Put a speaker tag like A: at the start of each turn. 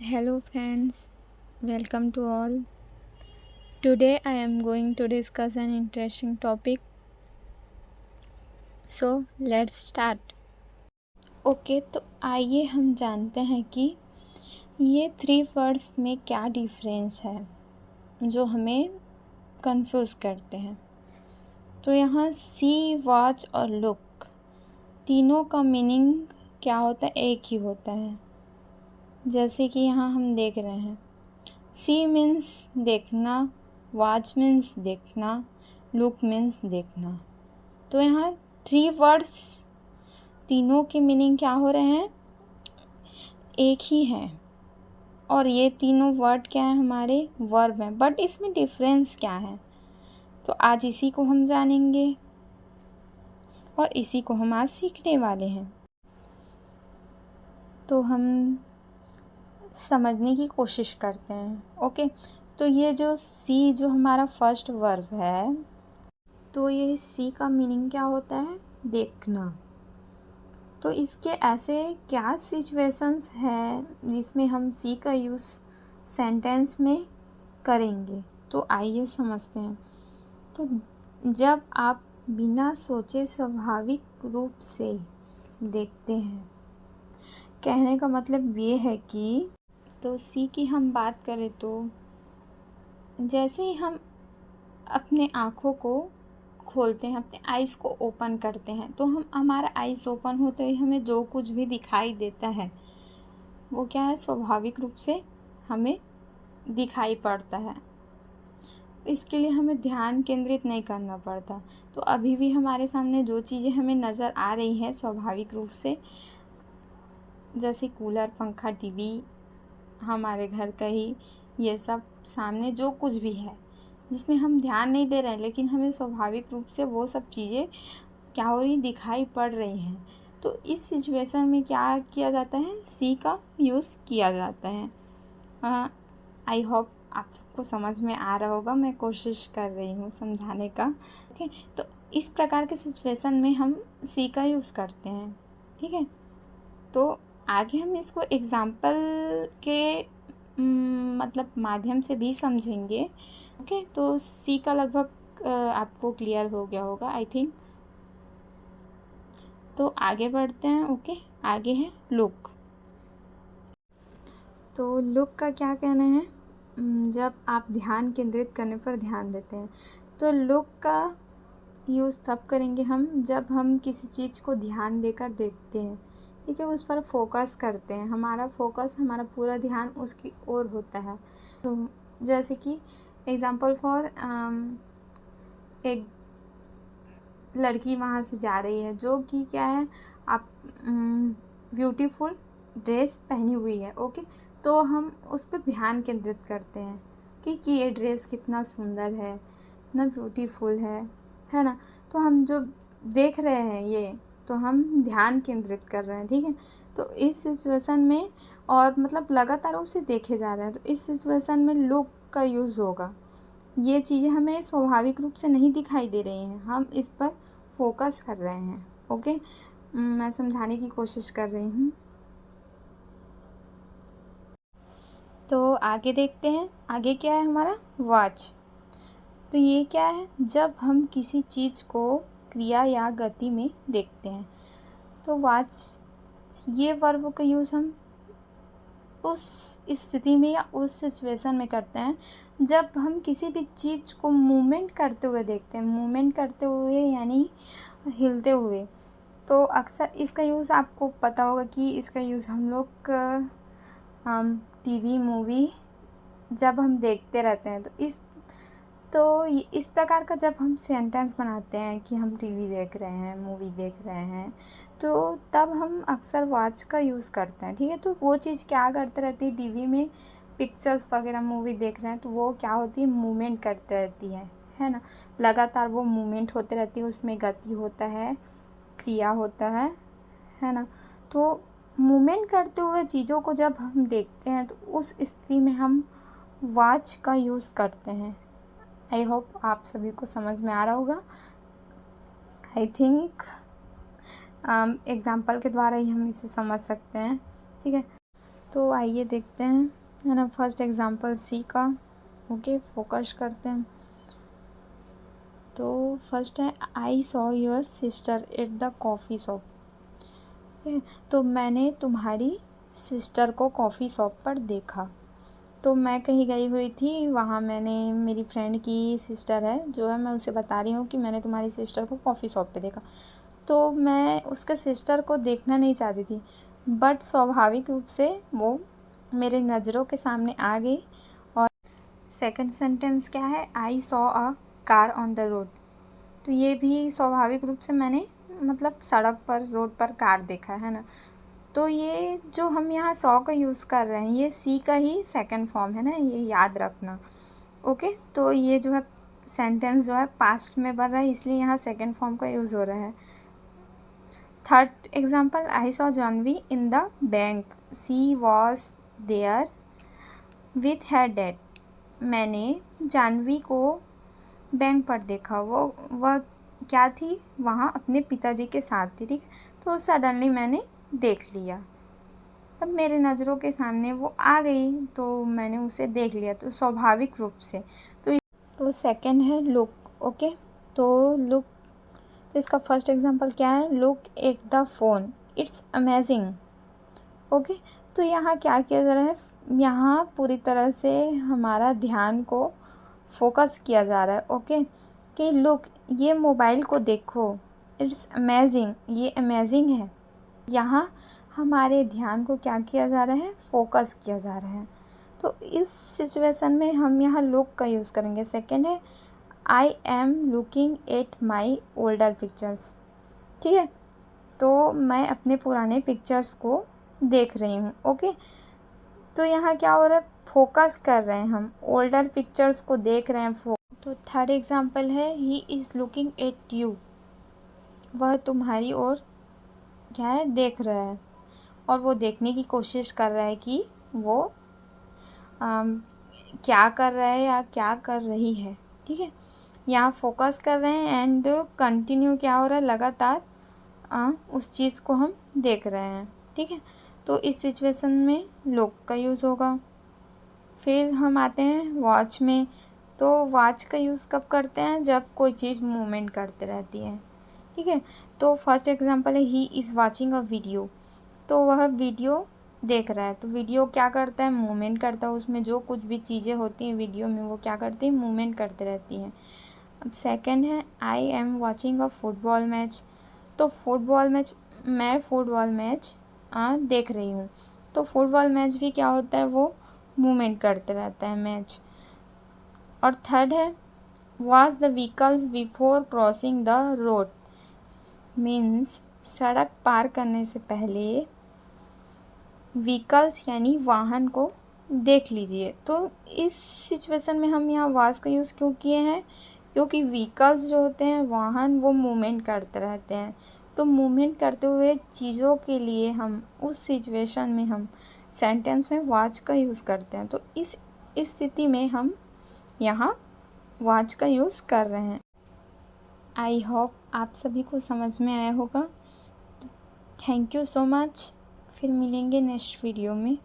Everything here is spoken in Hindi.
A: Hello, friends. Welcome to all. Today, I am going to discuss an interesting topic. So, let's start. Okay, तो आइए हम जानते हैं कि ये थ्री वर्ड्स में क्या डिफरेंस है जो हमें कंफ्यूज करते हैं। तो यहाँ सी, वॉच और लुक तीनों का मीनिंग क्या होता है? एक ही होता है। जैसे कि यहाँ हम देख रहे हैं, सी मीन्स देखना, वॉच मीन्स देखना, लुक मीन्स देखना। तो यहाँ थ्री वर्ड्स तीनों के मीनिंग क्या हो रहे हैं? एक ही है। और ये तीनों वर्ड क्या है? हमारे वर्ब हैं। बट इसमें डिफरेंस क्या है? तो आज इसी को हम जानेंगे और इसी को हम आज सीखने वाले हैं। तो हम समझने की कोशिश करते हैं। ओके, तो ये जो सी जो हमारा फर्स्ट वर्ब है, तो ये सी का मीनिंग क्या होता है? देखना। तो इसके ऐसे क्या सिचुएशंस हैं जिसमें हम सी का यूज़ सेंटेंस में करेंगे? तो आइए समझते हैं। तो जब आप बिना सोचे स्वाभाविक रूप से देखते हैं, कहने का मतलब ये है कि तो सी की हम बात करें तो जैसे ही हम अपने आँखों को खोलते हैं, अपने आइज़ को ओपन करते हैं, तो हमारा आइज़ ओपन होते ही हमें जो कुछ भी दिखाई देता है वो क्या है? स्वाभाविक रूप से हमें दिखाई पड़ता है। इसके लिए हमें ध्यान केंद्रित नहीं करना पड़ता। तो अभी भी हमारे सामने जो चीज़ें हमें नज़र आ रही हैं स्वाभाविक रूप से, जैसे कूलर, पंखा, टीवी, हमारे घर का ही ये सब सामने जो कुछ भी है जिसमें हम ध्यान नहीं दे रहे हैं, लेकिन हमें स्वाभाविक रूप से वो सब चीज़ें क्या हो रही? दिखाई पड़ रही हैं। तो इस सिचुएशन में क्या किया जाता है? सी का यूज़ किया जाता है। आई होप आप सबको समझ में आ रहा होगा। मैं कोशिश कर रही हूँ समझाने का। ओके, तो इस प्रकार के सिचुएशन में हम सी का यूज़ करते हैं। ठीक है, तो आगे हम इसको एग्ज़ाम्पल के मतलब माध्यम से भी समझेंगे। ओके, तो सी का लगभग आपको क्लियर हो गया होगा आई थिंक। तो आगे बढ़ते हैं। ओके, आगे है लुक। तो लुक का क्या कहना है? जब आप ध्यान केंद्रित करने पर ध्यान देते हैं, तो लुक का यूज़ तब करेंगे हम जब हम किसी चीज़ को ध्यान देकर देखते हैं। ठीक है, उस पर फोकस करते हैं। हमारा फोकस, हमारा पूरा ध्यान उसकी ओर होता है। तो जैसे कि एग्ज़ाम्पल फॉर एक लड़की वहाँ से जा रही है जो कि क्या है, आप ब्यूटीफुल ड्रेस पहनी हुई है। ओके, तो हम उस पर ध्यान केंद्रित करते हैं कि ये ड्रेस कितना सुंदर है, इतना ब्यूटीफुल है ना। तो हम जो देख रहे हैं ये, तो हम ध्यान केंद्रित कर रहे हैं। ठीक है, तो इस सिचुएशन में और मतलब लगातार उसे देखे जा रहे हैं, तो इस सिचुएशन में लुक का यूज़ होगा। ये चीज़ें हमें स्वाभाविक रूप से नहीं दिखाई दे रही हैं, हम इस पर फोकस कर रहे हैं। ओके, मैं समझाने की कोशिश कर रही हूँ। तो आगे देखते हैं। आगे क्या है हमारा? वॉच। तो ये क्या है? जब हम किसी चीज़ को क्रिया या गति में देखते हैं, तो वॉच ये वर्ब का यूज़ हम उस स्थिति में या उस सिचुएशन में करते हैं जब हम किसी भी चीज़ को मूवमेंट करते हुए देखते हैं। मूवमेंट करते हुए यानी हिलते हुए। तो अक्सर इसका यूज़ आपको पता होगा कि इसका यूज़ हम लोग टीवी, मूवी जब हम देखते रहते हैं, तो इस प्रकार का जब हम सेंटेंस बनाते हैं कि हम टीवी देख रहे हैं, मूवी देख रहे हैं, तो तब हम अक्सर वॉच का यूज़ करते हैं। ठीक है, तो वो चीज़ क्या करते रहती है? टीवी में पिक्चर्स वगैरह मूवी देख रहे हैं तो वो क्या होती है? मूवमेंट करते रहती है ना। लगातार वो मूवमेंट होते रहती है, उसमें गति होता है, क्रिया होता है ना। तो मूवमेंट करते हुए चीज़ों को जब हम देखते हैं तो उस स्थिति में हम वॉच का यूज़ करते हैं। आई होप आप सभी को समझ में आ रहा होगा। आई थिंक एग्ज़ाम्पल के द्वारा ही हम इसे समझ सकते हैं। ठीक है, तो आइए देखते हैं, है ना, फर्स्ट एग्जांपल सी का। ओके, फोकस करते हैं। तो फर्स्ट है, I saw your sister at the coffee shop. तो मैंने तुम्हारी सिस्टर को कॉफ़ी शॉप पर देखा। तो मैं कहीं गई हुई थी, वहाँ मैंने, मेरी फ्रेंड की सिस्टर है जो है, मैं उसे बता रही हूँ कि मैंने तुम्हारी सिस्टर को कॉफ़ी शॉप पे देखा। तो मैं उसके सिस्टर को देखना नहीं चाहती थी, बट स्वाभाविक रूप से वो मेरे नज़रों के सामने आ गई। और सेकंड सेंटेंस क्या है, I saw a car on the road. तो ये भी स्वाभाविक रूप से मैंने, मतलब सड़क पर, रोड पर कार देखा है ना। तो ये जो हम यहाँ सॉ का यूज़ कर रहे हैं, ये सी का ही सेकंड फॉर्म है ना, ये याद रखना। ओके, तो ये जो है सेंटेंस जो है पास्ट में बन रहा है, इसलिए यहाँ सेकंड फॉर्म का यूज़ हो रहा है। Third example, I saw Janvi in the bank, she was there with her dad. मैंने जानवी को बैंक पर देखा, वह क्या थी, वहाँ अपने पिताजी के साथ थी। ठीक है, तो सडनली मैंने देख लिया, अब मेरे नज़रों के सामने वो आ गई तो मैंने उसे देख लिया, तो स्वाभाविक रूप से। तो सेकंड है लुक। ओके, तो लुक, इसका फर्स्ट एग्जांपल क्या है, look at the phone, it's amazing. Okay, तो यहाँ क्या किया जा रहा है, यहाँ पूरी तरह से हमारा ध्यान को फोकस किया जा रहा है। ओके, कि लुक, ये मोबाइल को देखो, इट्स अमेजिंग, ये अमेजिंग है। यहाँ हमारे ध्यान को क्या किया जा रहा है, फोकस किया जा रहा है। तो इस सिचुएशन में हम यहाँ लुक का यूज़ करेंगे। सेकंड है, I am looking at my older pictures. ठीक है, तो मैं अपने पुराने पिक्चर्स को देख रही हूँ। ओके, तो यहाँ क्या हो रहा है, फोकस कर रहे हैं हम, ओल्डर पिक्चर्स को देख रहे हैं। तो थर्ड एग्जांपल है, he is looking at you, वह तुम्हारी ओर क्या है, देख रहा है, और वो देखने की कोशिश कर रहा है कि वो क्या कर रहा है या क्या कर रही है। ठीक है, यहाँ फोकस कर रहे हैं एंड कंटिन्यू क्या हो रहा है, लगातार उस चीज़ को हम देख रहे हैं। ठीक है, तो इस सिचुएशन में लुक का यूज़ होगा। फिर हम आते हैं वॉच में। तो वॉच का यूज़ कब करते हैं, जब कोई चीज़ मूवमेंट करते रहती है। ठीक है, तो फर्स्ट एग्जांपल है, he is watching a video. तो वह वीडियो देख रहा है, तो वीडियो क्या करता है, मूवमेंट करता है, उसमें जो कुछ भी चीज़ें होती हैं वीडियो में वो क्या करती हैं, मूवमेंट करते रहती हैं। अब सेकंड है, I am watching a football match. तो फुटबॉल मैच, मैं फुटबॉल मैच देख रही हूँ। तो फुटबॉल मैच भी क्या होता है, वो मूवमेंट करते रहता है मैच। और थर्ड है, watch the vehicles before crossing the road. Means सड़क पार करने से पहले व्हीकल्स यानी वाहन को देख लीजिए। तो इस सिचुएशन में हम यहाँ वॉच का यूज़ क्यों किए हैं, क्योंकि व्हीकल्स जो होते हैं, वाहन, वो मूवमेंट करते रहते हैं। तो मूवमेंट करते हुए चीज़ों के लिए हम उस सिचुएशन में हम सेंटेंस में वॉच का यूज़ करते हैं। तो इस स्थिति में हम यहाँ वॉच का यूज़ कर रहे हैं। आई होप आप सभी को समझ में आया होगा। Thank you so much. फिर मिलेंगे नेक्स्ट वीडियो में।